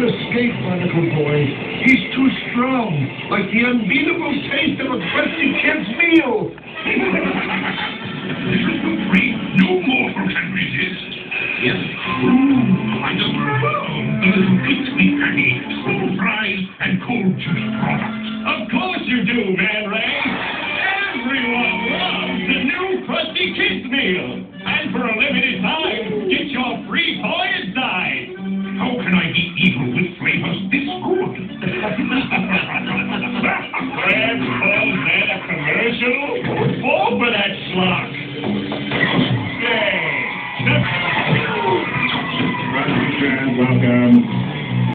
not escape, my little boy. He's too strong, like the unbeatable taste of a crusty kid's meal. No mortal can resist. Yes. I just love a little big sweet honey, small fries, and cold juice product. Of course you do, Man Ray. Everyone loves the new Krusty Kids meal. And for a limited time,